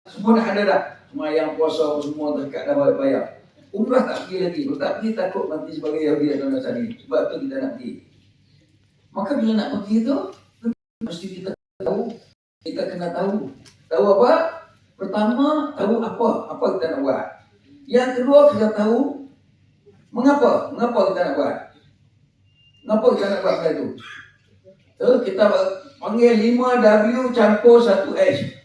Semua dah ada dah. Semua yang puasa semua dekat dah bayar. Umrah tak pergi lagi. Kalau tak pergi takut mati sebagai Yahudi atau Nasrani. Sebab tu kita nak pergi. Maka bila nak pergi tu, mesti kita tahu. Kita kena tahu. Tahu apa? Pertama, tahu apa kita nak buat. Yang kedua, kita tahu mengapa kita nak buat. Mengapa kita nak buat benda itu. Kita panggil 5W campur 1H.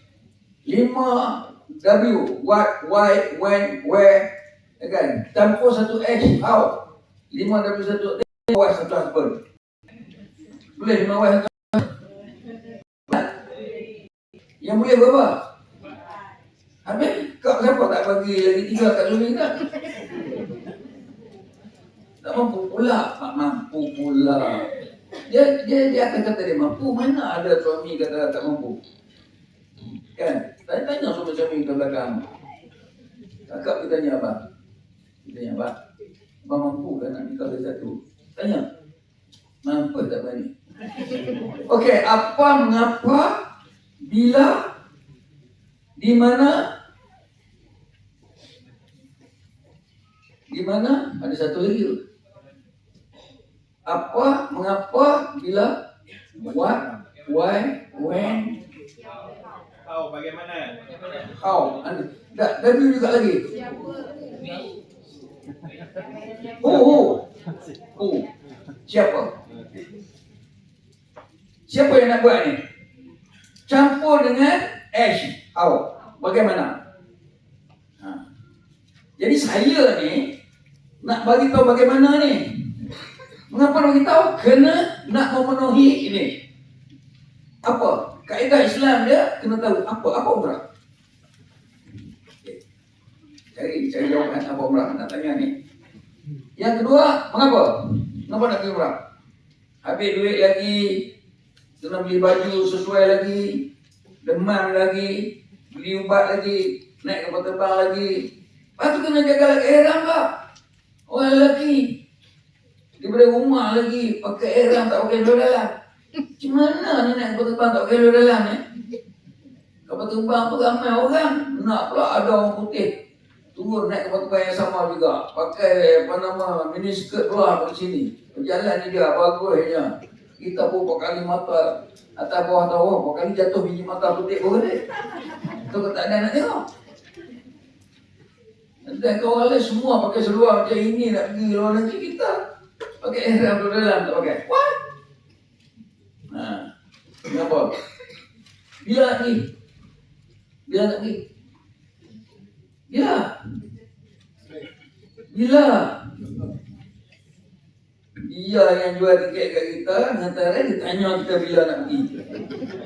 5W, what, why, when, where, kan? Campur 1H, how. 5W 1H, wife 1 husband. Boleh 5 wife 1 husband? Yang boleh berapa? Habis kau siapa tak bagi lagi 3 kat suami tak? Tak mampu pula. Tak mampu pula. Dia akan kata dia mampu. Mana ada suami kata tak mampu? Kan? Tanya suami-suami ke belakang. Kakak kita tanya abang. Kita tanya abang. Abang mampu kan nak nikah dari satu? Tanya. Mampu tak berani? Okey, apa, mengapa, bila, di mana? Di mana? Ada satu lagi tu. Apa, mengapa, bila, what, why, when, how, bagaimana? how. W juga lagi. Who. Siapa? Siapa yang nak buat ni? Campur dengan H. How. Bagaimana? Jadi saya ni nak bagi tahu bagaimana ni. Mengapa nak bagi tahu? Kena nak memenuhi ini. Apa? Kaedah Islam dia kena tahu apa umrah. Cari jawapan apa umrah nak tanya ni. Yang kedua, mengapa? Kenapa nak pergi umrah? Habis duit lagi, kena beli baju sesuai lagi, demam lagi, beli ubat lagi, naik kapal terbang lagi. Lepas tu kena jaga lagi ihram tak? Orang lelaki daripada rumah lagi pakai ihram tak pakai seluar dalam. Macam mana ni naik kapal terbang tak pakai seluar dalam ni? Kapal terbang tu ramai orang. Nak pula ada orang putih turun naik kapal terbang yang sama juga. Pakai miniskirt luar dari sini. Berjalan ni dia bagusnya. Kita pun 4 kali mata atas bawah tahu 4 kali jatuh biji mata putih pun dia. Tu tak ada nak tengok. Dan kawan lain semua pakai seluar macam ini nak pergi luar negeri, kita pakai ihram tu dalam tak pakai. What? Kenapa? Bila nak pergi? Bila? Dia yang jual tiket kat kita, hantar dia tanya kita bila nak pergi.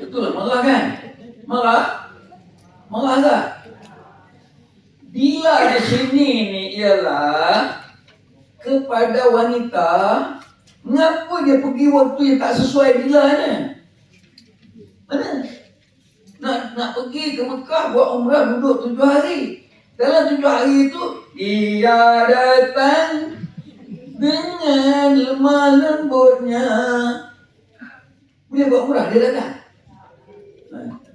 Itulah marah kan? Marah tak? Bila di sini ni ialah kepada wanita, mengapa dia pergi waktu yang tak sesuai bilanya? Mana? Nak pergi ke Mekah buat umrah duduk 7 hari. Dalam 7 hari itu dia datang dengan lemah lembutnya. Bila buat umrah dia datang.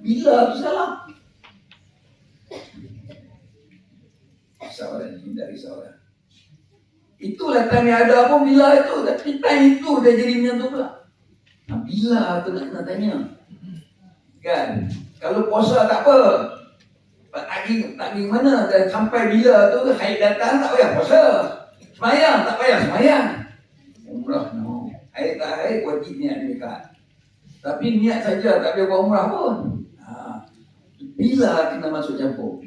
Bila salah? Soalan ini dari soalan. Itulah time ada pun bila itu. Tapi time itu dah jadi macam tu pula. Bila tu nak kena tanya. Kan? Kalau puasa tak apa. Tak pergi mana. Dan sampai bila tu haid datang tak payah puasa. Semayang tak payah semayang. Umrah no. Haid tak haid wajib niat dekat. Tapi niat saja tak payah buat umrah pun. Bila kena masuk campur?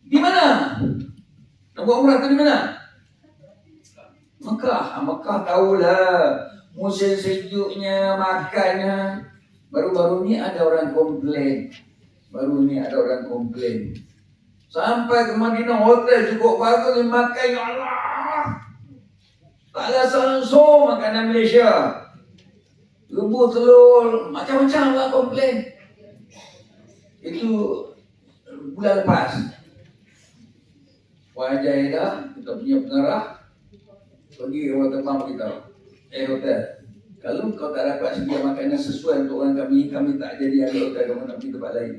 Di mana? Nak buat umrah tu di mana? Mekah. Mekah tahulah. Musim sejuknya, makannya. Baru-baru ni ada orang komplain. Sampai ke Madinah, hotel cukup bagus, makan, ya Allah. Tak rasa langsung makanan Malaysia. Rebus telur, macam-macam lah komplain. Itu bulan lepas. Wajah Eda, kita punya pengarah, pergi ke hotel terbang beritahu. Hotel, kalau kau tak dapat sedia makanan sesuai untuk orang kami tak jadi ada hotel, kamu nak pergi tempat lain.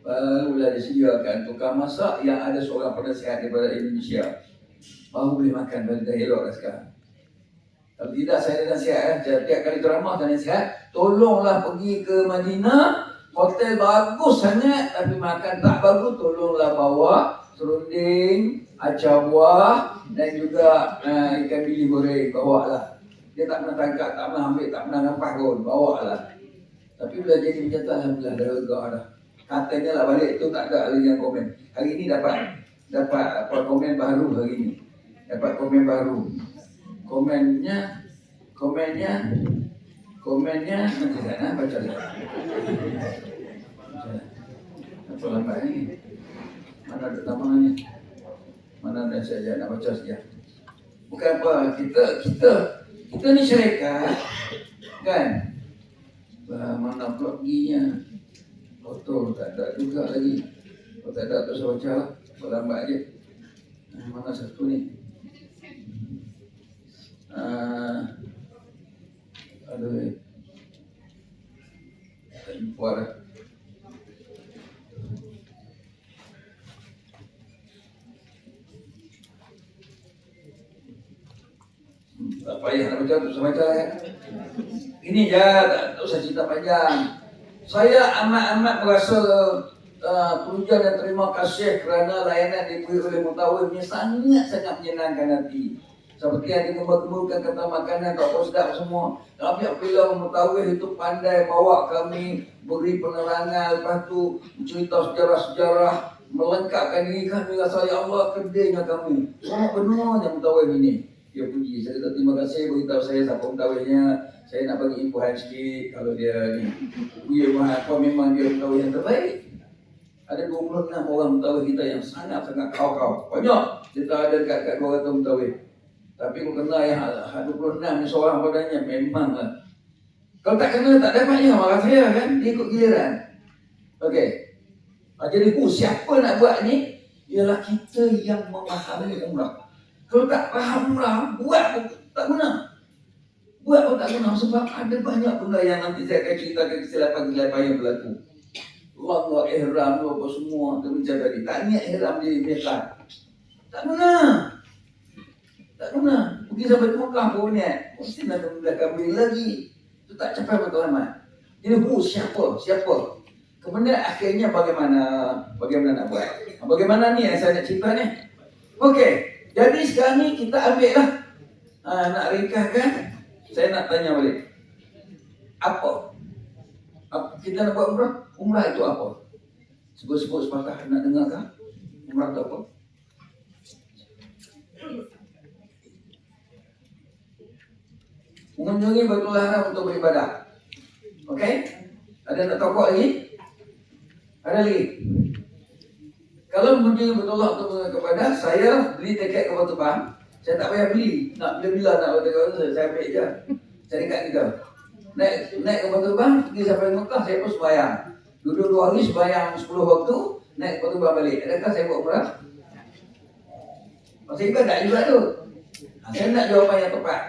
barulah disediakan tukang masak yang ada seorang penasihat daripada Indonesia. Baru boleh makan, baru dah elok dah sekarang. Kalau tidak, saya ada nasihat tiap kali ceramah saya nasihat, tolonglah pergi ke Madinah, hotel bagus sangat tapi makan tak bagus, tolonglah bawa serunding, acar buah dan juga ikan bili goreng, bawa lah. Dia tak pernah tangkap, tak pernah ambil, tak pernah nampak pun, bawa lah. Tapi bila jadi macam tu, alhamdulillah dah lega dah. Katanya lah balik tu tak ada lagi yang komen. Hari ni dapat apa komen baru hari ni. Dapat komen baru. Komennya nanti sana baca lah. Apa lambat ni? Mana ada tamannya? Mana ada saja nak baca saja. Bukan apa, kita ni syarikat kan? Mana pula perginya? Foto tak ada juga lagi. Kalau tak ada terus baca lah. Lambat je. Mana satu ni? Aduh, tak jumpa dah. Tak payah nak baca, tak usah baca kan. Ini je, tak usah cerita panjang. Saya amat-amat merasa pujian dan terima kasih kerana layanan diberi oleh Mutawif ini sangat-sangat menyenangkan hati. Seperti yang dikembangkan kata makanan, tak apa sedap semua. Tapi apabila Mutawif itu pandai bawa kami, beri penerangan, lepas tu cerita sejarah-sejarah, melengkapkan diri kami, rasa ya Allah kedainya kami. Semua benarnya Mutawif ini. Dia puji, saya kata terima kasih beritahu saya siapa Mutawifnya. Saya nak bagi inpuhan sikit kalau dia ni. Dia apa memang dia Mutawif yang terbaik. Ada 26 orang Mutawif kita yang sangat-sangat kau-kau. Banyak kita ada dekat 200 Mutawif. Tapi aku kenal yang 26 ni seorang padanya memang lah. Kalau tak kenal tak dapatnya marah saya kan. Dia ikut giliran. Okey. Jadi siapa nak buat ni? Ialah kita yang memahami umrah. Kalau tak faham umrah, buat pun tak guna. Buat pun tak guna sebab ada banyak benda yang nanti saya akan ceritakan kesilapan-kesilapan yang berlaku. Allah ihram apa semua tu mencari. Tak niat ihram di Mekah. Tak guna. Tak guna. Pergi sampai Mekah pun niat. Mesti nak kembali lagi. Itu tak capai matlamat. Jadi siapa? Kemudian akhirnya bagaimana nak buat? Bagaimana ni yang saya nak cerita ni? Okey. Jadi sekarang ni kita ambil lah. Nak ringkaskan. Saya nak tanya balik. Apa? Kita nak buat umrah? Umrah itu apa? Sebut-sebut sepatah nak dengar kan? Umrah itu apa? Mengunjungi Baitul Haram untuk beribadah. Okey? Ada nak tokok lagi? Ada lagi? Kalau mengunjungi Baitul Allah untuk beribadah, saya beli tiket kapal terbang. Saya tak payah beli. Nak bila-bila nak beribadah, saya ambil je. Saya dekat kita. Naik kapal terbang, pergi sampai Mekah, saya pun sembahyang. Duduk 2 hari sembahyang 10 waktu, naik kapal terbang balik. Adakah saya buat umrah? Masa ibadah juga tu. Saya nak jawapan yang tepat.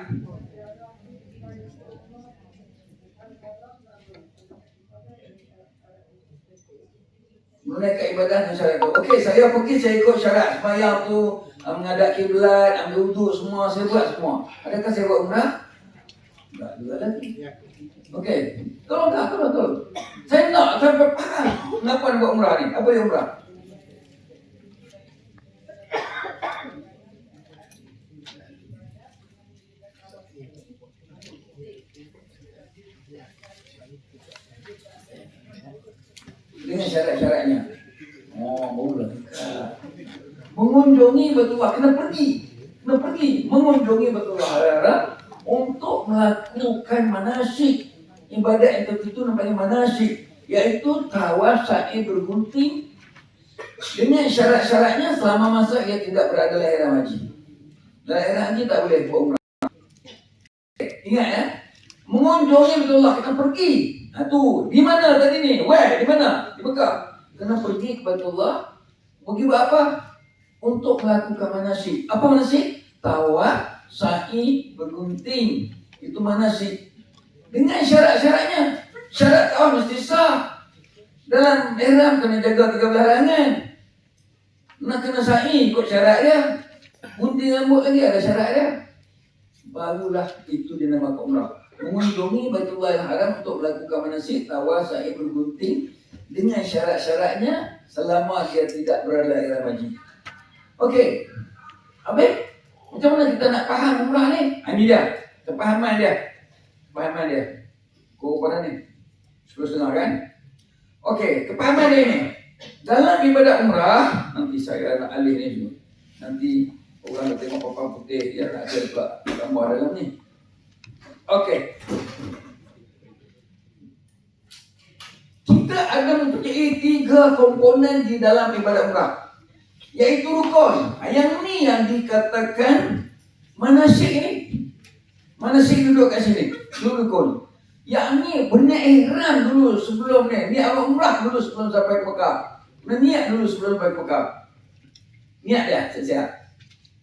Menunaikan ibadah dengan syarat tu. Okey, saya pergi, saya ikut syarat sembahyang tu, menghadap kiblat, ambil wuduk semua, saya buat semua. Adakah saya buat umrah? Tak juga lagi. Okey, tolong. Saya nak sampai faham kenapa nak buat umrah ni. Apa yang umrah? Dengan syarat-syaratnya. Barulah. Mengunjungi Baitullah, kena pergi. Mengunjungi Baitullah untuk melakukan manasik. Ibadat yang tertentu namanya manasik, iaitu tawaf sa'i bergunting dengan syarat-syaratnya selama masa ia tidak berada dalam ihram haji. Dalam ihram haji tak boleh buat umrah. Ingat ya, mengunjungi Baitullah, kita pergi. Tu, di mana tadi ni? Di mana? Di Mekah. Kena pergi ke Baitullah. Pergi buat apa? Untuk melakukan manasik. Apa manasik? Tawaf sa'i bergunting. Itu manasik. Dengan syarat-syaratnya. Syarat tawaf mesti sah. Dalam ihram kena jaga 13 larangan. Nak kena sa'i ikut syarat dia. Gunting rambut lagi ada syarat dia. Barulah itu dinamakan umrah. Mengunjungi Baitullah Haram untuk melakukan manasik tawaf, sa'i, bergunting dengan syarat-syaratnya selama dia tidak berada di ihram haji. Okey. Habis macam mana kita nak faham umrah ni? Ini dia. Kepahaman dia. Kepahaman dia. Kau pada ni. 10.5 kan? Okey, kepahaman dia ni. Dalam ibadat umrah, nanti saya nak alih ni dulu. Nanti orang nak tengok papan putih, dia nak ada pula gambar dalam ni. Okey. Kita ada mempunyai 3 komponen di dalam ibadat umrah. Iaitu rukun. Yang ni yang dikatakan manasik ni. Manasik duduk kat sini. Dulu rukun. Yang ni berniat ihram dulu sebelum ni. Niat umrah dulu sebelum sampai ke Mekah. Niat dulu sebelum sampai ke Mekah. Niat dia, siap-siap.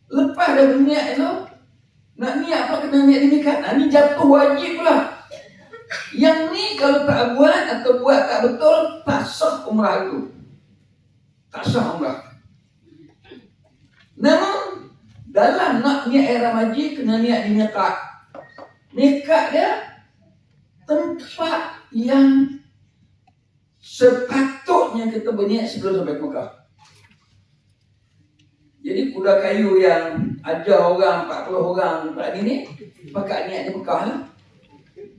Lepas dah berniat tu, nak niat pula kena niat di mikat. Ni jatuh wajib pula. Yang ni kalau tak buat atau buat tak betul, tak sah umrah itu. Tak sah umrah. Namun, dalam nak niat ihram haji, kena niat di mikat. Mikat dia tempat yang sepatutnya kita berniat sebelum sampai ke Mekah. Jadi kuda kayu yang ajar orang 40 orang tadi ni pakai niat di Mekah lah.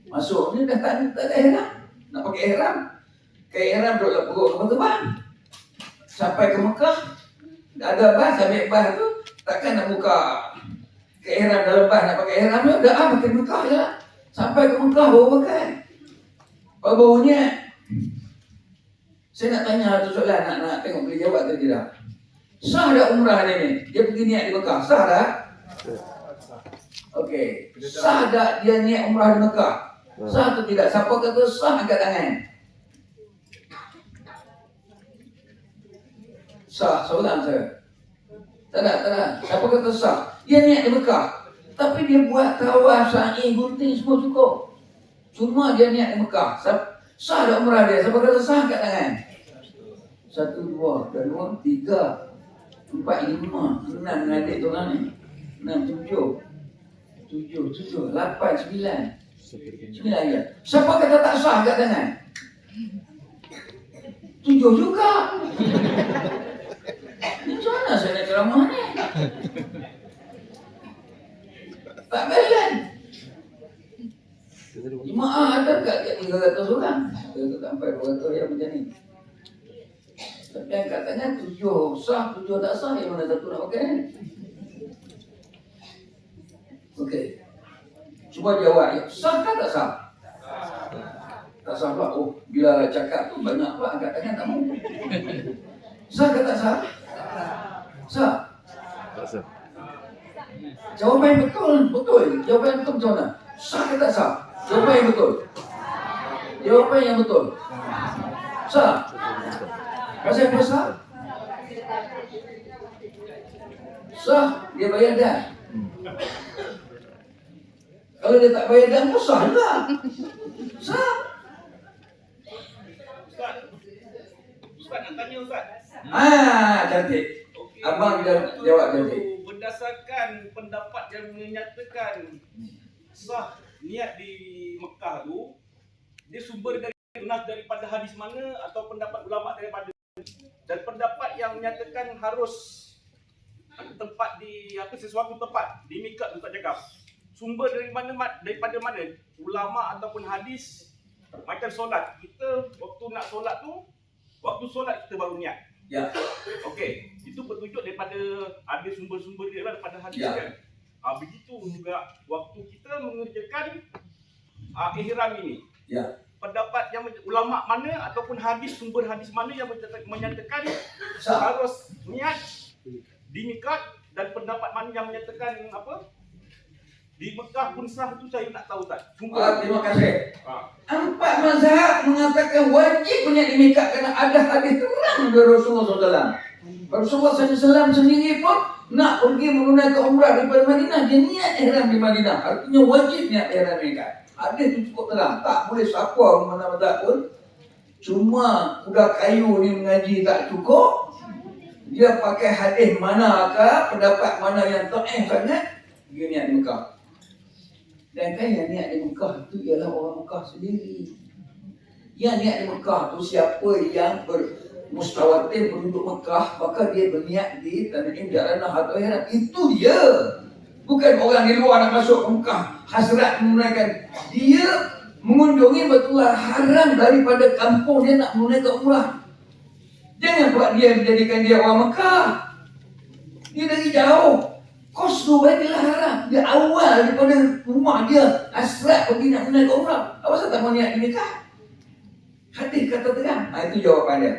Masuk ni dah tak ada ihram. Nak pakai ihram. Pakai ihram duduk perut kapal terbang. Sampai ke Mekah dah ada bas, ambil bas tu takkan nak buka ke ihram dalam bas nak pakai ihram tu dah pakai Mekah je lah. Sampai ke Mekah baru pakai. Baru-barunya saya nak tanya satu soalan, nak tengok boleh jawab atau tidak. Sah tak umrah dia ni? Dia pergi niat di Mekah, sah tak? Okey. Sah tak dia niat umrah di Mekah? Sah atau tidak? Siapa kata sah angkat tangan? Sah, seorang saya. Tak ada. Siapa kata sah? Dia niat di Mekah. Tapi dia buat tawaf, sa'i, gunting semua cukup. Cuma dia niat di Mekah. Sah tak umrah dia? Siapa kata sah angkat tangan? 1, 2, 3, 4, 5, 6 dengan adik tu orang ni. 6, 7, 8, 9 je. Siapa kata tak sah angkat tangan? 7 juga. Ni macam mana saya nak ceramah ni? Tak balance. Jemaah ada kat 300 orang. Kita sampai 200 yang macam ni. Tapi yang katanya 7 sah, 7 tak sah, yang mana satu nak pakai? Okey. Cuba jawab, sah ke tak sah? Tak sah pula. Oh, bila cakap tu banyak pula angkat tangan tak mau. Sah ke tak sah? Sah. Tak sah. Jawapan betul. Jawapan betul macam mana? Sah ke tak sah? Jawapan yang betul. Jawapan yang betul. Sah. Pasal apa sah? Sah, dia bayar dah. Kalau dia tak bayar dah, pun sah juga. Sah. Ustaz nak tanya Ustaz. Cantik. Abang jawab cantik. Berdasarkan pendapat yang menyatakan sah niat di Mekah tu, dia sumber daripada hadis mana atau pendapat ulama daripada, dan pendapat yang menyatakan harus tempat di sesuatu tempat di mikat Ustaz cakap, sumber daripada mana? Ulama ataupun hadis? Macam solat, kita waktu nak solat tu, waktu solat kita baru niat. Ya. Okey, itu petunjuk daripada ada sumber-sumber dia lah daripada hadis Ya. kan. Begitu juga waktu kita mengerjakan ihram ini. Ya. Pendapat yang ulama mana ataupun sumber hadis mana yang menyatakan Sah. harus niat di mikat, dan pendapat mana yang menyatakan di Mekah pun sah, tu saya nak tahu tak. Terima kasih. 4 mazhab mengatakan wajib punya dimikat kerana ada hadis terang dari Rasulullah SAW. Rasulullah SAW sendiri pun nak pergi menunaikan umrah daripada Madinah, dia niat ihram di Madinah. Artinya wajib niat ihram mikat. Hadis itu cukup terang. Tak boleh siapa mana mazhab pun Cuma kuda kayu ni mengaji tak cukup. Dia pakai hadis manakah, pendapat mana yang dhaif sangat, dia niat di Mekah. Dan kan yang niat di Mekah itu ialah orang Mekah sendiri. Yang niat di Mekah tu siapa yang bermustawatir penduduk Mekah, maka dia berniat di Tan'im Jalanah atau Ihram. Itu dia. Bukan orang di luar nak masuk ke Mekah hasrat menunaikan. Dia mengunjungi Baitullah Haram daripada kampung dia nak menunaikan umrah. Jangan buat dia menjadikan dia orang Mekah. Dia dari jauh. Qasdu Baitullah Haram. Dia awal daripada rumah dia hasrat pergi nak menunaikan umrah. Apa sebab tak mau niat di Mekah? Hadis kata terang. Itu jawapan dia.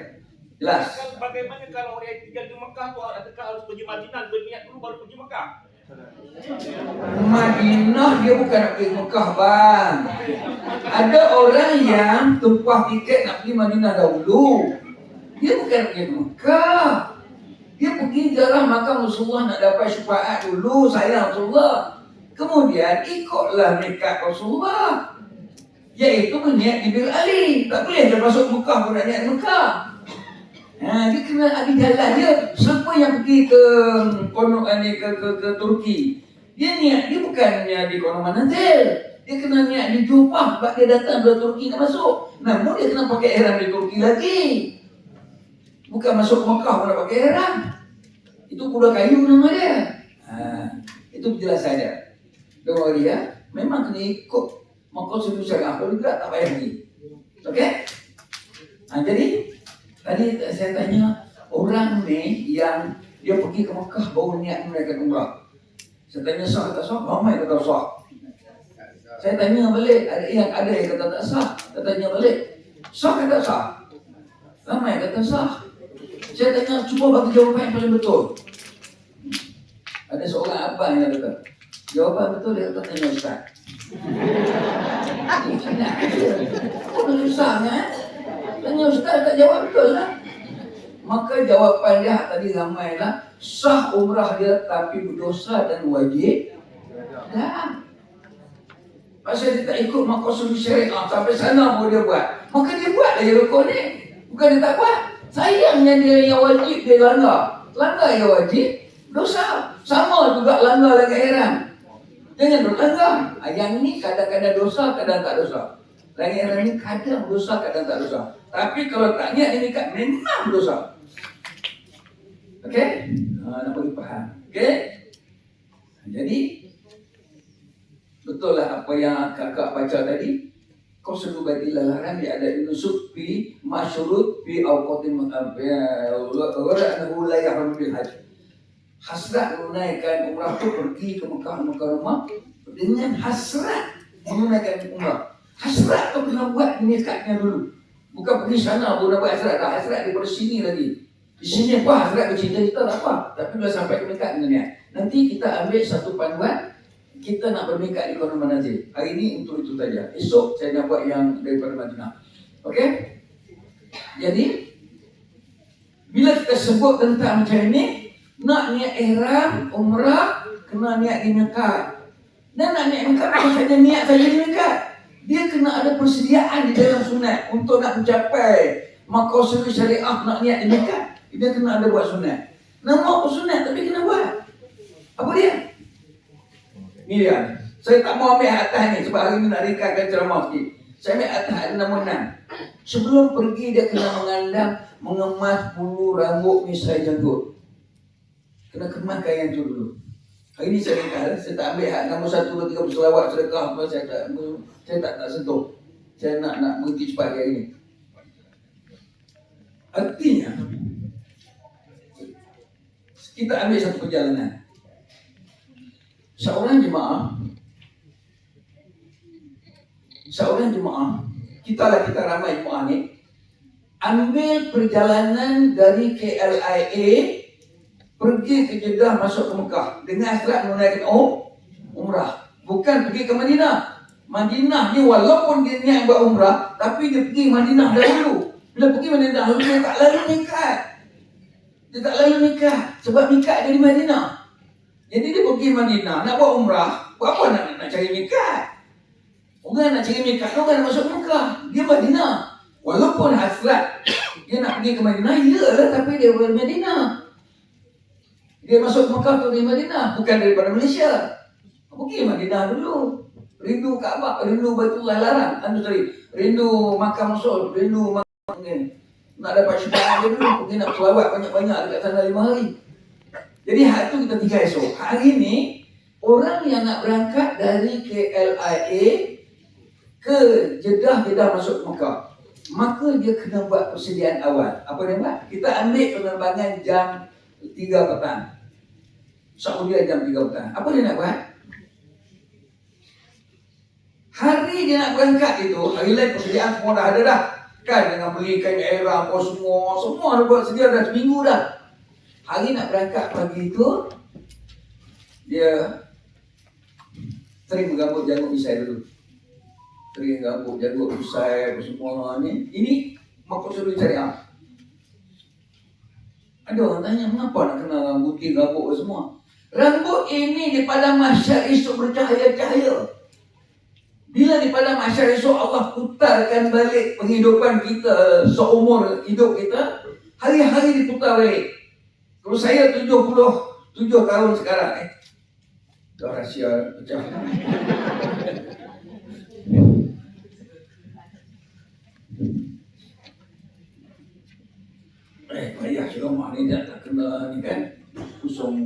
Jelas. Bagaimana kalau orang yang tinggal di Mekah tu adakah harus pergi Madinah berniat dulu baru pergi Mekah? Madinah dia bukan nak pergi Mekah bang. Ada orang yang tumpah tiket nak pergi Madinah dahulu. Dia bukan nak pergi Mekah. Dia pergi ziarah makam Rasulullah nak dapat syafaat dulu, sayang Rasulullah. Kemudian ikutlah mikat Rasulullah, iaitu berniat di Bir Ali. Tak boleh dia masuk Mekah pun nak niat Mekah. Dia kena ada jalan dia. Siapa yang pergi ke Turki, dia bukan niat di Kuala Manazil. Dia kena niat di Jufah sebab dia datang dari Turki nak masuk. Namun dia kena pakai ihram di Turki lagi. Bukan masuk Mekah pun nak pakai ihram. Itu kuda kayu nama dia. Itu penjelasan dia. Dengar dia, memang kena ikut maqasid syariah. Kalau tidak tak payah pergi. Okey? Jadi tadi saya tanya orang ni yang dia pergi ke Mekah baru niat menunaikan umrah. Saya tanya sah tak sah? Ramai kata sah. Saya tanya balik, ada yang kata tak sah. Saya tanya balik, sah kata sah? Ramai kata sah. Saya tanya, cuba bagi jawapan yang paling betul. Ada seorang abang yang kata, jawapan betul dia kata tanya ustaz. Apa susahnya? Tanya ustaz tak jawab betul lah. Maka jawapan dia tadi ramailah, sah umrah dia tapi berdosa dan wajib. Dah. Pasal dia tak ikut maqasid syariah sampai sana baru dia buat. Maka dia buat aja rukun ni. Bukan dia tak buat. Sayangnya dia yang wajib dia langgar. Langgar yang wajib dosa. Sama juga langgar lagi ihram. Jangan berlanggar. Yang ni kadang-kadang dosa, kadang tak dosa. Lagi ihram ni kadang dosa, kadang tak dosa. Tapi kalau tak niat ini kat memang dosa. Okey? Nak bagi faham. Okey? Jadi betul lah apa yang kakak baca tadi. Qasdu Baitullah Haram dia ada nusuk fi masyurut fi awqatin ghayra la yahram bil haji. Hasrat menunaikan umrah tu pergi ke Mekah Mukarramah dengan hasrat menunaikan umrah. Hasrat tu kena buat nikahnya dulu. Bukan pergi sana pun dah buat hasrat dah. Hasrat daripada sini lagi. Di sini apa hasrat bercinta kita tak apa. Tapi dah sampai ke Mekah dengan niat. Nanti kita ambil satu panduan. Kita nak bermikat di Kuala Manazil. Hari ini untuk itu saja. Esok saya nak buat yang daripada Madinah. Okey? Jadi bila kita sebut tentang macam ini, nak niat ihram, umrah, kena niat di Mekah. Dan nak niat Mekah bukan saja niat saja di Mekah. Dia kena ada persediaan di dalam sunat untuk nak mencapai maqasid syariah nak niat di Mekah. Dia kena ada buat sunat. Nama apa sunat tapi kena buat. Apa dia? Ni dia. Saya tak mau ambil atas ni sebab hari ni nak rekatkan ceramah sikit. Saya ambil atas ada nombor 6. Sebelum pergi dia kena mengandang, mengemas bulu rambut misai janggut. Kena kemaskan yang tu dulu. Hari ni saya rekat, saya tak ambil hak nombor 1, 2, 3 berselawat sedekah apa saya tak sentuh. Saya nak berhenti cepat hari ni. Artinya kita ambil satu perjalanan. Seorang jemaah, kita ramai jemaah ni, ambil perjalanan dari KLIA pergi ke Jeddah masuk ke Mekah dengan hasrat menunaikan umrah. Bukan pergi ke Madinah. Madinah ni walaupun dia niat buat umrah, tapi dia pergi Madinah dahulu. Bila pergi Madinah dahulu, dia tak lalu mikat. Dia tak lalu mikat sebab mikat dia di Madinah. Jadi dia pergi Madinah nak buat umrah. Buat apa nak cari mikat? Orang nak cari mikat, orang nak masuk Mekah. Dia Madinah. Walaupun hasrat dia nak pergi ke Madinah, iyalah, tapi dia dari Madinah. Dia masuk Mekah tu dari Madinah, bukan daripada Malaysia. Pergi Madinah dulu. Rindu Kaabah, rindu Baitullah larang. Rindu Makkah Rasul, rindu Makkah ni. Nak dapat syafaat dia dulu, pergi nak selawat banyak-banyak dekat sana 5 hari. Jadi hari tu kita tinggal esok. Hari ni orang yang nak berangkat dari KLIA ke Jeddah masuk Mekah, maka dia kena buat persediaan awal. Apa dia buat? Kita ambil penerbangan jam 3 petang. Saudi jam 3 petang. Apa dia nak buat? Hari dia nak berangkat itu, hari lain persediaan semua dah ada dah. Kan dengan belikan airah apa semua dah buat sedia dah seminggu dah. Hari nak berangkat pagi itu, dia sering menggambut janggut pisai dulu. Sering gambut janggut pisai apa semua ni. Ini maksud syariah. Ada orang tanya, mengapa nak kena rambut gambut semua? Rambut ini di padang mahsyar esok bercahaya-cahaya. Bila di padang mahsyar esok Allah putarkan balik penghidupan kita seumur hidup kita, hari-hari diputar balik. Kalau saya 77 tahun sekarang, dah rahsia pecah. Payah selamat ni dah tak kena ni kan, kusung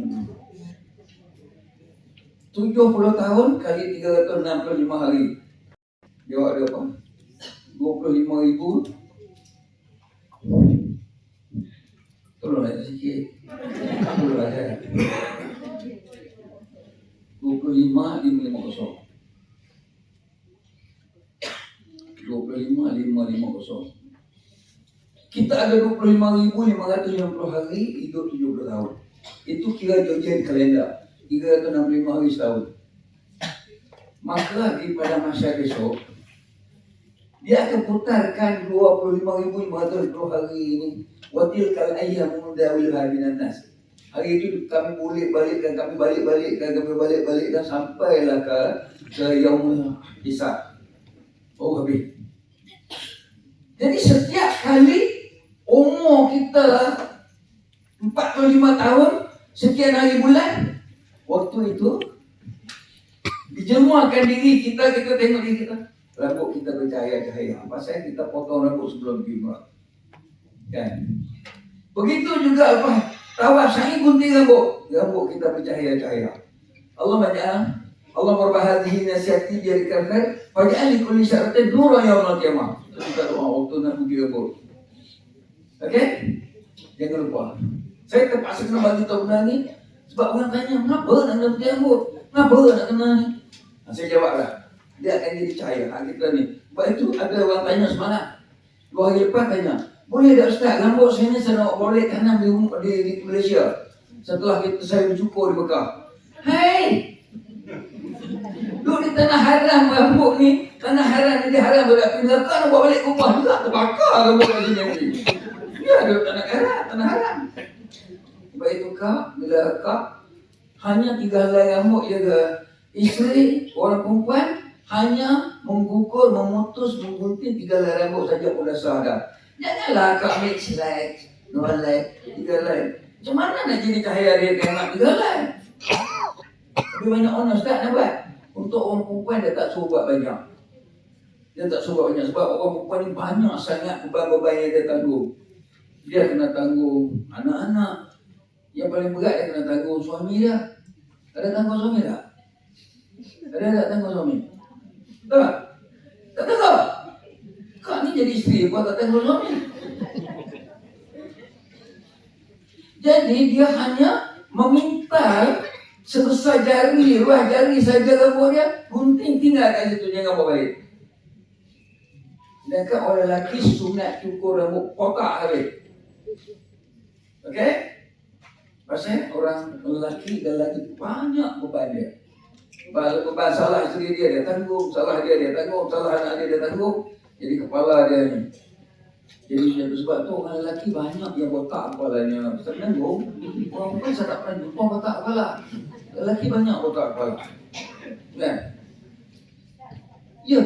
70 tahun kali 365 hari. Jawab dia apa? 25,000. Tolonglah sikit. Tolonglah saya. 25,550. 25,550. Kita ada 25,550 hari, hidup 70 tahun. Itu kira Georgian kalender. 365 hari setahun. Maka di pada masa besok dia akan putarkan 25,550 hari ini. Watil kal ayyam mudawilha minan nas. Hari itu kami balik-balikkan sampailah ke yaumul hisab. Oh, habis. Jadi setiap kali umur kita 45 tahun, sekian hari bulan, waktu itu dijemuahkan diri kita tengok diri kita, rambut kita bercahaya-cahaya. Pasal kita potong rambut sebelum pergi umrah. Kan? Begitu juga apa? Tawaf sa'i gunting rambut kita bercahaya-cahaya. Allah berbahadihi nasihati dia dikatakan, waj'al li kulli syaratin nuran yaumil qiyamah. Kita doa waktu nak gunting rambut. Okey? Jangan lupa. Saya terpaksa kena bagi tahu benda ni sebab orang tanya, kenapa nak kena gunting rambut? Kenapa nak kena ni? Saya jawablah. Dia akan jadi cahaya kita ni. Sebab itu ada orang tanya semalam. 2 hari lepas tanya, boleh tak Ustaz, rambut saya ni saya nak boleh tanam di Malaysia setelah saya bercukur di Mekah. Hei! Duduk di tanah haram rambut ni, tanah haram ni dia haram berdak pindah kan buat balik rumah juga terbakar rambut kat sini nanti. Ya, duduk tanah haram. Sebab itu Kak, bila Kak hanya 3 helai rambut jaga isteri, orang perempuan hanya mengukur, memutus, menggunting 3 helai rambut saja pun dah sah dah. Janganlah Kak ambil selai, 2 helai, 3 helai. Macam mana nak jadi cahaya dia nak 3 helai? Lebih banyak orang Ustaz nak buat. Untuk orang perempuan dia tak suruh buat banyak. Dia tak suruh buat banyak sebab orang perempuan ni banyak sangat beban-beban yang dia tanggung. Dia kena tanggung anak-anak. Yang paling berat dia kena tanggung suami dia. Ada tanggung suami tak? Ada tak tanggung suami? Tak? Tak tanggung? Kau ni jadi isteri kau tak tanggung suami. Jadi dia hanya meminta sebesar jari, ruas jari saja rambut dia, gunting tinggal kat situ, jangan bawa balik. Sedangkan orang lelaki sunat cukur rambut kotak habis. Okey? Pasal orang lelaki dan lelaki banyak beban dia. Beban salah isteri dia tanggung, salah dia tanggung, salah anak dia tanggung. Jadi kepala dia ni. Jadi sebab tu orang lelaki banyak yang botak kepalanya. Ustaz tanggung. Orang perempuan saya tak pernah jumpa botak kepala. Lelaki banyak botak kepala. Kan? Ya.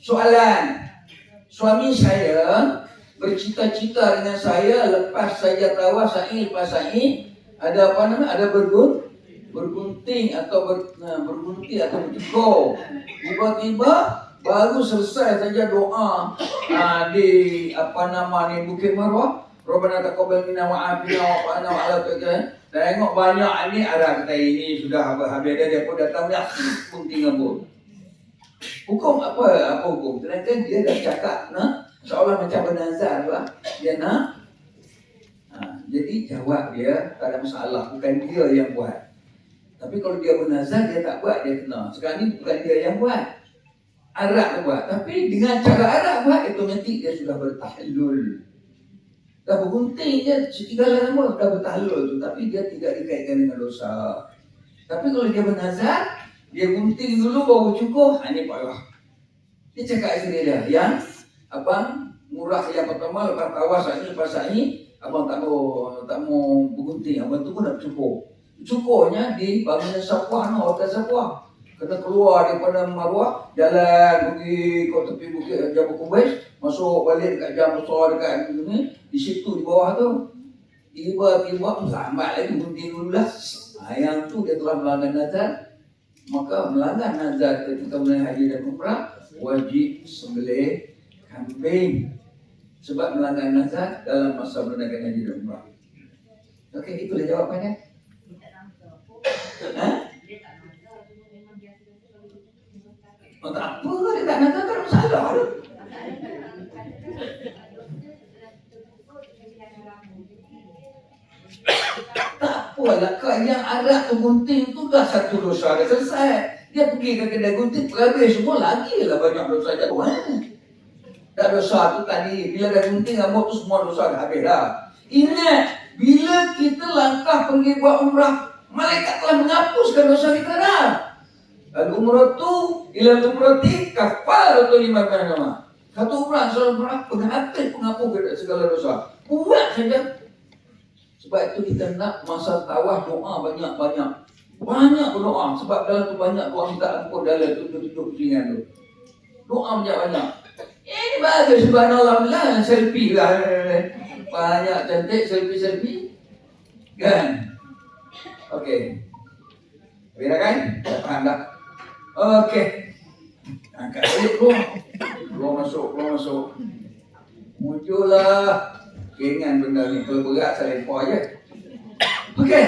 Soalan, suami saya bercita-cita dengan saya lepas saja tawaf sa'i lepas sa'i ada apa namanya, ada bergunting atau bergunting atau bercukur. Tiba-tiba baru selesai saja doa di apa nama ni Bukit Marwah, Rabbana taqabbal minna wa afina wa fa'na wa ala tuqan. Tengok banyak ni ada kata ini sudah habis dia pun datang dah gunting rambut. Hukum apa hukum? Ternyata dia dah cakap seolah macam bernazar lah. Dia nak jadi jawab dia tak ada masalah, bukan dia yang buat. Tapi kalau dia bernazar dia tak buat, dia kena. Sekarang ni bukan dia yang buat, Arab yang buat. Tapi dengan cara Arab buat, otomatik dia sudah bertahlul. Dah bergunting je, segala nama dah bertahlul tu. Tapi dia tidak dikaitkan dengan dosa. Tapi kalau dia bernazar, dia gunting dulu baru cukup, ini parah. Dia cakap isteri dia, yang abang murah yang pertama lepas tawas ni, lepas ni abang tak mau bergunting, abang tu pun nak cukur. Cukurnya di bangunan Safwah, hotel Safwah. Kena keluar daripada Marwah, jalan pergi ke tepi bukit Jabal Qubais, masuk balik dekat jam besar dekat ni, di situ di bawah tu. Tiba-tiba lambat lagi gunting dulu lah. Yang tu dia telah melanggar nazar. Maka melanggar nazar ketika menunaikan haji dan umrah, wajib sembelih kambing. Sebab melanggar nazar dalam masa menunaikan haji dan umrah. Okey, itulah jawapannya. Oh, tak apa, dia tak nazar tak ada masalah tu. Tak apalah, yang Arab tu gunting tu dah satu dosa dah selesai. Dia pergi ke kedai gunting, habis semua lagi lah banyak dosa jatuh. Dah dosa tu tadi, bila dah gunting rambut tu semua dosa dah habis dah. Ingat, bila kita langkah pergi buat umrah, malaikat telah menghapuskan dosa kita dah. Al-umrah tu, ila umrati kafaratu lima kana. Satu umrah, penghapus segala dosa. Buat saja. Sebab itu kita nak masa tawaf doa banyak-banyak. Banyak berdoa. Sebab dalam tu banyak doa minta ampun dalam tujuh pusingan tu. Doa banyak-banyak. Ini bagus subhanallah lah, selfie lah. Banyak cantik selfie. Kan? Okey. Bila kan? Tak faham dah. Okey. Angkat balik keluar. Keluar masuk. Muncullah. Keingan benda ni. Kalau berat saya lempar je. Okey.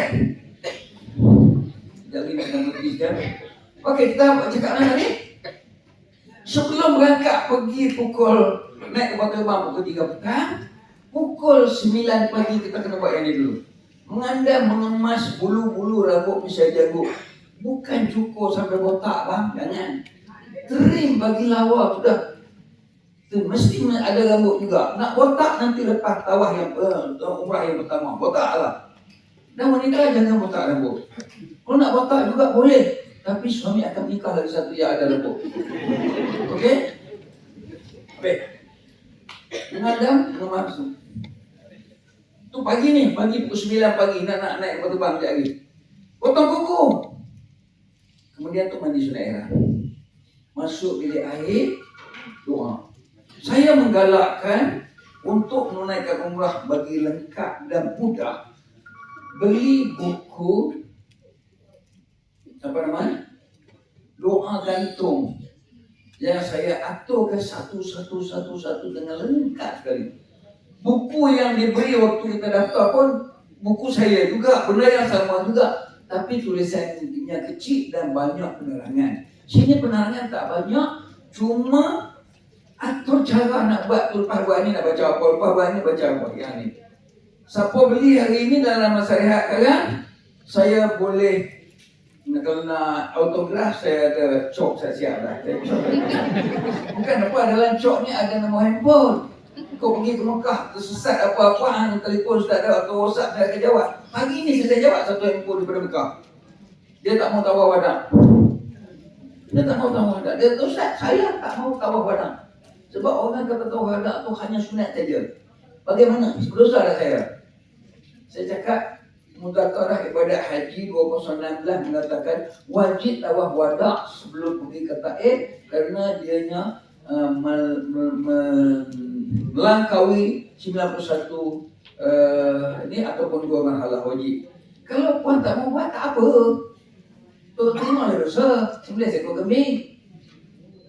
Jadi nak berhenti sekejap. Okey, kita cakap mana ni? Sebelum berangkat pergi naik ke Batu Terbang pukul 3 petang, pukul 9 pagi kita kena buat yang ni dulu. Mengemas bulu-bulu rambut pisau jagung. Bukan cukur sampai botak bang, jangan. Trim bagi lawa sudah. Mesti ada rambut juga. Nak botak nanti lepas tawaf yang umrah yang pertama. Botak lah. Dan wanita jangan botak rambut. Kalau nak botak juga boleh. Tapi suami akan menikah lagi satu yang ada rambut. Okey? Baik. Mengadam, masuk. Tu pagi pukul 9 pagi nak naik Batu Terbang sekejap lagi. Potong kuku. Kemudian tu mandi sunat ihram. Masuk bilik air, doa. Saya menggalakkan untuk menunaikan umrah bagi lengkap dan mudah. Beli buku apa namanya? Doa gantung. Yang saya aturkan satu dengan lengkap sekali. Buku yang diberi waktu kita daftar pun buku saya juga, benda yang sama juga. Tapi tulisannya kecil dan banyak penerangan. Sini penerangan tak banyak, cuma atur cara nak buat tu. Lepas buat ni nak baca apa, lepas buat ni baca apa. Yang ni. Siapa beli hari ini dalam masa rehat kalian, saya boleh, kalau nak autograf saya ada cok, saya siap dah. Bukan apa, dalam cok ni ada nombor handphone. Kau pergi ke Mekah, tersesat apa-apa, telefon sudah ada atau WhatsApp saya akan jawab. Pagi ni saya jawab satu handphone daripada Mekah. Dia tak mau tawaf badan. Dia kata, Ustaz, saya tak mau tawaf badan. Sebab orang kata tawaf badan tu hanya sunat saja. Bagaimana? Berdosa dah saya. Saya cakap, Mudzakarah ibadat haji 2016 mengatakan wajib tawaf wada sebelum pergi ke Taif kerana dianya melangkaui 91 ini ataupun 2 marhalah wajib. Kalau puan tak mau buat, tak apa. Tu terima lah dosa, sembelih seekor kambing.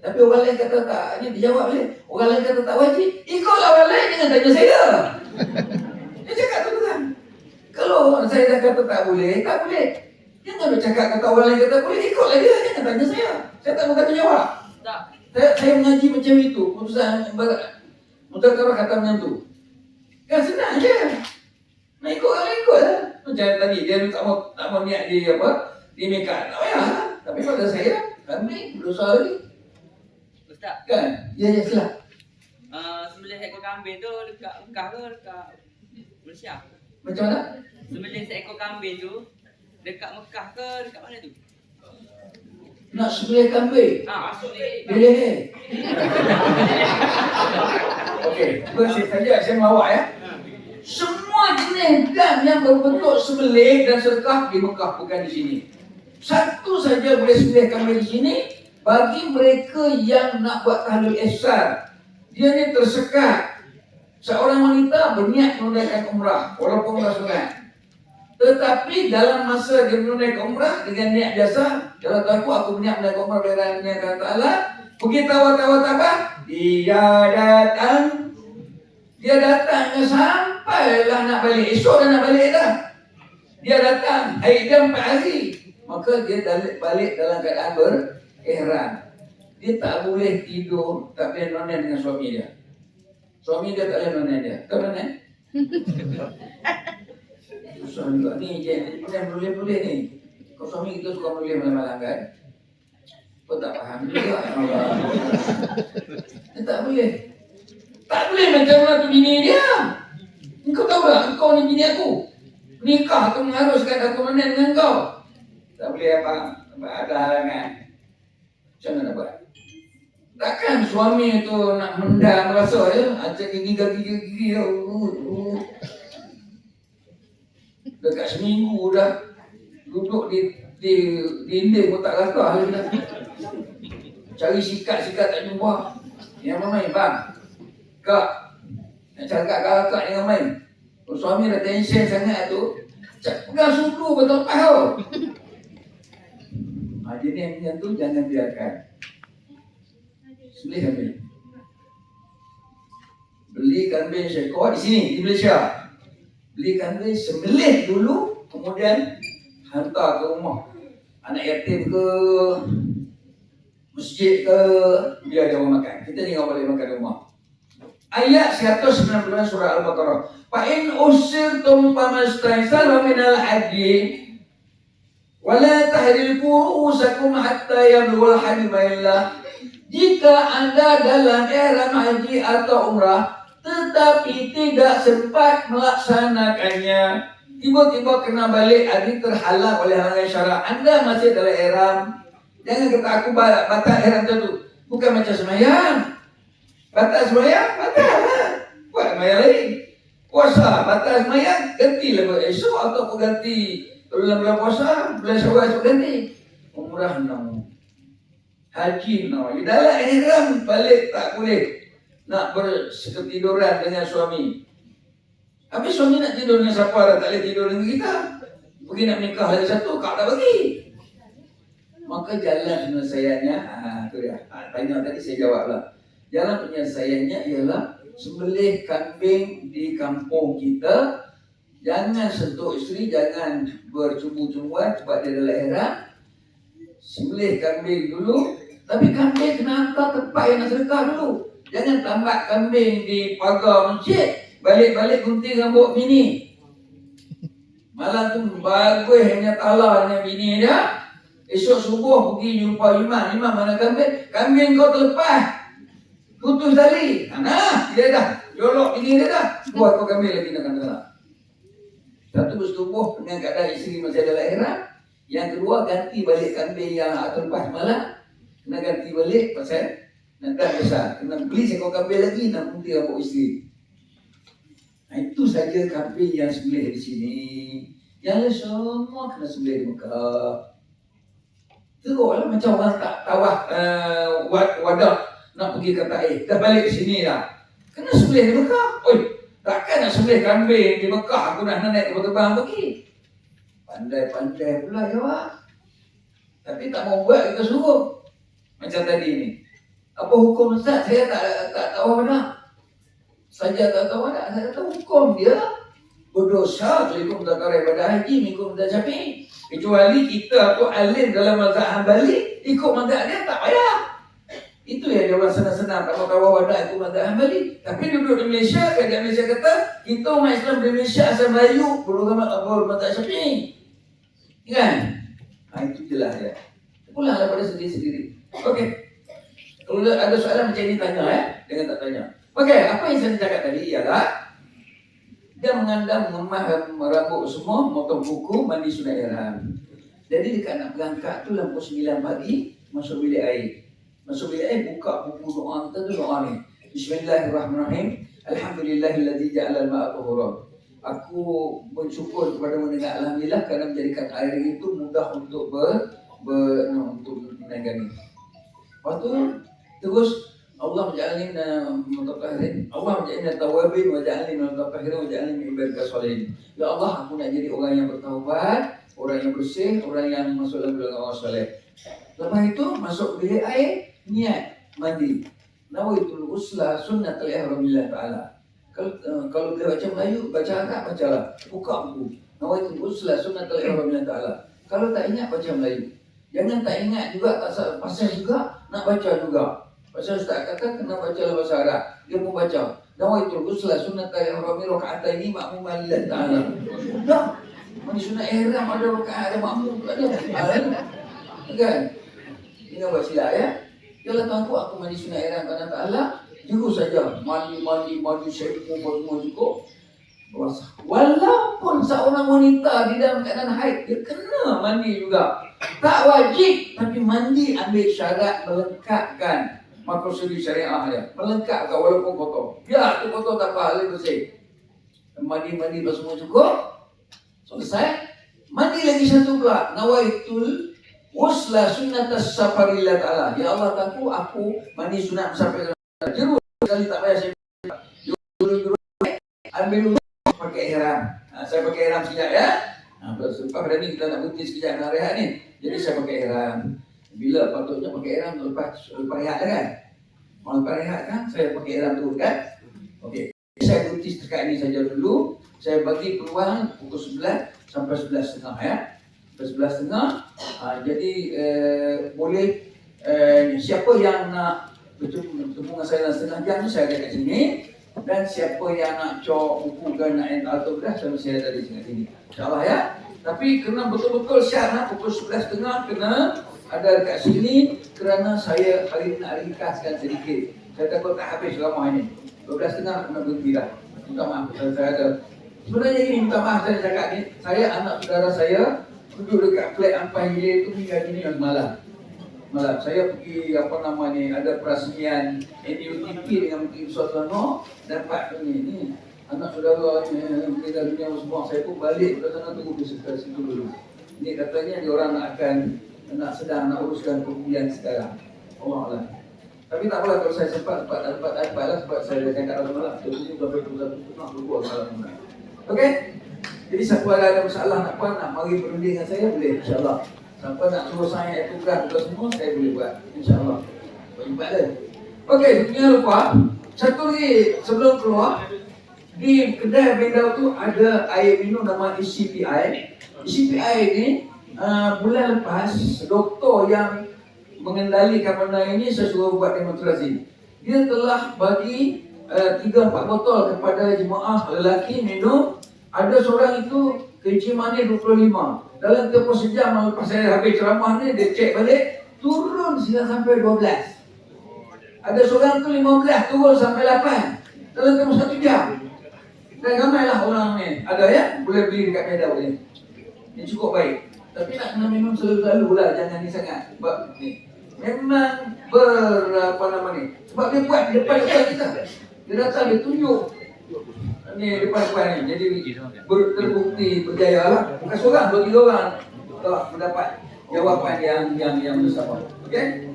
Tapi orang lain kata tak, ini dijawab boleh. Orang lain kata tak wajib, ikutlah orang lain, jangan tanya saya. Dia cakap tu kan. Kalau saya dah kata tak boleh, tak boleh. Jangan dia cakap kata orang lain kata boleh, ikutlah dia, jangan tanya saya. Saya tak mau kata jawab. Tak. Saya mengaji macam itu, putusan Mutakarah kata macam tu. Kan senang je. Nak ikut orang lain ikut lah. Macam tadi, dia tak mau niat di mekat. Tak payah. Tapi pada saya, kambing berdosa lagi. Ustaz, Kan? Ya, sila. sembelih seekor kambing tu dekat Mekah ke dekat Malaysia? Macam mana? Sembelih seekor kambing tu dekat Mekah ke dekat mana tu? Nak sembelih kambing? Masuk ni. Boleh. Okey, bersih saja saya melawak ya. Semua jenis dam yang berbentuk sembelih dan sedekah di Mekah, bukan di sini. Satu saja boleh sembelih kambing di sini bagi mereka yang nak buat tahlul ihsan. Dia ni tersekat. Seorang wanita berniat menunaikan umrah walaupun umrah sunat. Tetapi dalam masa dia menunaikan umrah dengan niat biasa, kalau aku berniat menunaikan umrah dengan niat Allah Taala, begitu awal-awal apa? Dia datang sampailah nak balik. Esok dah nak balik dah. Dia datang, hari dia 4 hari. Maka dia balik dalam keadaan berihram. Dia tak boleh tidur, tak boleh nonen dengan suami dia. Suami dia tak boleh nonen dia. Tahu nonen? Suami juga ni je, boleh ni. Kau suami kita suka boleh malam-malam kan? Kau tak faham juga. Dia tak boleh. Tak boleh macam mana tu bini dia. Engkau tahu tak? Engkau ni bini aku. Nikah tu mengharuskan aku nonen dengan kau. Tak boleh apa? Ada halangan. Macam mana nak buat? Takkan suami tu nak mendam rasa ya? Acak gigi. Dekat seminggu dah duduk di dinding pun tak lakar dah. Cari sikat tak jumpa. Yang main bang. Kak, nak cakap kakak dengan main. Suami dah tension sangat tu. Pegang sudu betul tahu. Jenis macam tu jangan biarkan. Sembelih kambing. Beli kambing seekor di sini di Malaysia. Beli kambing sembelih dulu, kemudian hantar ke rumah. Anak yatim ke masjid ke, biar dia orang makan. Kita ni orang boleh makan di rumah. Ayat 199 surah Al-Baqarah. Fa in usirtum famastaysara minal hadi wala tahriqu ru'usakum hatta yablughal hadi mahillah. Jika anda dalam ihram haji atau umrah tetapi tidak sempat melaksanakannya, tiba-tiba kena balik, ini terhalang oleh halangan syarak, anda masih dalam ihram. Jangan kata aku batal ihram tu. Bukan macam sembahyang. Batal sembahyang, batal lah. Buat sembahyang lain. Puasa, batal sembahyang, ganti lah esok atau aku ganti bulan puasa, bulan Syawal esok ganti. Umrah no. Haji no. Di dalam ihram balik tak boleh nak berseketiduran dengan suami. Habis suami nak tidur dengan siapa dah tak boleh tidur dengan kita. Pergi nak nikah lagi satu, kau tak bagi. Maka jalan penyelesaiannya, tu dia. Tanya tadi saya jawablah. Jalan penyelesaiannya ialah sembelih kambing di kampung kita. Jangan sentuh isteri, jangan bercumbu-cumbuan sebab dia dalam ihram. Sembelih kambing dulu, tapi kambing kena hantar tempat yang nak sedekah dulu. Jangan tambak kambing di pagar masjid, balik-balik gunting rambut bini. Malam tu bagus hanya talah dengan bini dia. Esok subuh pergi jumpa imam mana kambing? Kambing kau terlepas, putus tali. Nah, dia dah jolok bini dia dah. Buat kau kambing lagi nak. Satu bersetubuh dengan keadaan isteri masih dalam ihram. Yang kedua, ganti balik kambing yang terlepas malam. Kena ganti balik pasal nak dah besar. Kena beli seekor kambing lagi nak gunting rambut isteri. Itu saja kambing yang sembelih di sini. Yang lain semua kena sembelih di Mekah. Teruklah macam orang tak tawaf wadah nak pergi ke Taif, dah balik ke sini dah. Kena sembelih di Mekah. Oi, takkan nak sembelih kambing di Mekah, aku nak naik terbang pergi. Pandai-pandai pula jawab. Tapi tak mau buat, kita suruh. Macam tadi ni. Apa hukum Ustaz? Saya tak tahu mana. Saja tak tahu mana. Saya tahu hukum dia berdosa. Assalamualaikum warahmatullahi wabarakatuh. Assalamualaikum warahmatullahi. Kecuali kita tu alim dalam mazhab Hambali, ikut mazhab dia tak payah. Itu yang dia orang senang-senang. Tak tahu wadah ikut mazhab Hambali. Tapi duduk di Malaysia, kerajaan Malaysia kata kita umat Islam di Malaysia asal Melayu, mazhab Syafi'i. Kan? Itu jelas ya. Pulanglah pada sendiri-sendiri. Okey. Kalau ada soalan macam ini tanya jangan tak tanya. Okey, apa yang saya cakap tadi ialah dia mengandam mengemah rambut semua, motong kuku, mandi sunat ihram. Jadi dekat nak berangkat tu lampu 9 pagi masuk bilik air. Masuk bilik air buka buku doa kita tu doa ni. Bismillahirrahmanirrahim. Alhamdulillahilladzi ja'ala al-ma'a tahura. Aku bersyukur kepada mendengar alhamdulillah kerana menjadikan air itu mudah untuk untuk menangani. Lepas tu terus Allah menjadikan mutatahhirin. Allah menjadikan tawabin, menjadikan mutatahhirin, menjadikan ibadahs salihin. Ya Allah, aku nak jadi orang yang bertaubat, orang yang bersih, orang yang masuk dalam golongan orang soleh. Lepas itu masuk bilik air, niat mandi. Nawaitul ghusla sunnatul ihramillah taala. Kalau dia baca Melayu, baca Arab, bacalah. Buka buku. Nawaitul ghusla sunnatul ihramillah taala. Kalau tak ingat, baca Melayu. Jangan tak ingat juga, tak pasal juga, nak baca juga. Pasal Ustaz kata kena baca dalam bahasa Arab. Dia pun baca. Nawaitul ghusla sunnatul ihramillah raka'ataini ma'muman lillah ta'ala. Dah. Mandi sunat ihram ada rakaat, ada makmum pula dia. Kan? Jangan buat silap ya. Yalah tuanku, aku mandi sunat ihram kerana ta'ala. Jurus saja. Mandi, syaitu, semua cukup. Walaupun seorang wanita di dalam keadaan haid, dia kena mandi juga. Tak wajib, tapi mandi ambil syarat melengkapkan maksud syariah dia. Melengkapkan walaupun kotor. Ya, tu kotor tak apa, lebih bersih. Mandi semua cukup. Selesai. Mandi lagi satu pula. Nawaitul usla sunnatas safarillah ta'ala. Ya Allah, aku mandi sunat sampai jeruk sekali tak payah saya ambil dulu pakai ihram. Saya pakai ihram sekejap ya. Lepas pada ni kita nak berhenti sekejap nak rehat ni. Jadi saya pakai ihram. Bila patutnya pakai ihram lepas rehat kan? Kalau lepas rehat kan saya pakai ihram tu kan? Okey. Saya berhenti setakat ini saja dulu. Saya bagi peluang pukul 11 sampai 11.30 ya. Sampai 11.30. Jadi boleh siapa yang nak bertemu dengan saya dalam setengah jam ni saya ada kat sini. Dan siapa yang nak cok buku ke nak atau dah sama saya ada di sini. InsyaAllah ya. Tapi kena betul-betul syarat pukul 11.30 kena ada dekat sini kerana saya hari ini nak ringkaskan sedikit. Saya takut tak habis lama ini. 12.30 kena berhenti dah. Minta maaf saya ada. Sebenarnya ini minta maaf saya cakap ni. Saya anak saudara saya duduk dekat flat Ampai Hilir itu hingga ini malam. Saya pergi ada perasmian NUTP dengan Menteri Suasana dapat ni anak saudara meninggal dunia semua. Saya pun balik ke sana tunggu di situ dulu. Ini katanya dia orang nak sedang uruskan kemudian sekarang. Allah. Tapi tak apalah kalau saya sempat lah sebab saya cakap dalam malam 7 sampai 21 malam. Okey. Jadi siapa ada masalah nak mari berunding dengan saya boleh insya-Allah. Siapa nak suruh saya program ke semua, saya boleh buat. InsyaAllah. Berjumpa dah. Okey, jangan lupa. Satu lagi sebelum keluar, di kedai benda tu ada air minum nama ECPI. ECPI ni, bulan lepas, doktor yang mengendalikan benda ini, saya suruh buat demonstrasi. Dia telah bagi 3-4 botol kepada jemaah lelaki minum. Ada seorang itu kenciumannya 25. Dalam tempoh sejam lepas saya habis ceramah ni, dia cek balik, turun sehingga sampai 12. Ada seorang tu 15, turun sampai 8. Dalam tempoh 1 jam. Dan ramailah orang ni. Ada ya, boleh beli dekat Medan ni. Ini cukup baik. Tapi nak kena minum selalu lah, jangan ni sangat. Sebab ni memang sebab dia buat di depan kita. Dia datang, dia tunjuk. Ni depan-depan ni. Jadi terbukti berjaya lah. Bukan seorang, 2-3 orang telah mendapat jawapan yang bersama. Okey?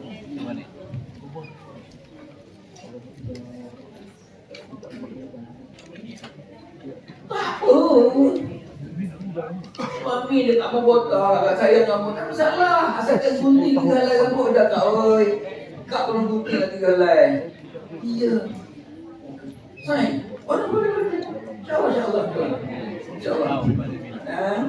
Mami dia tak mau botak, saya tak mau, tak masalah. Asalkan gunting 3 helai rambut dah kak oi. Kak belum gunting lagi 3 helai. Iya. Say, boleh. InsyaAllah. InsyaAllah. Eh?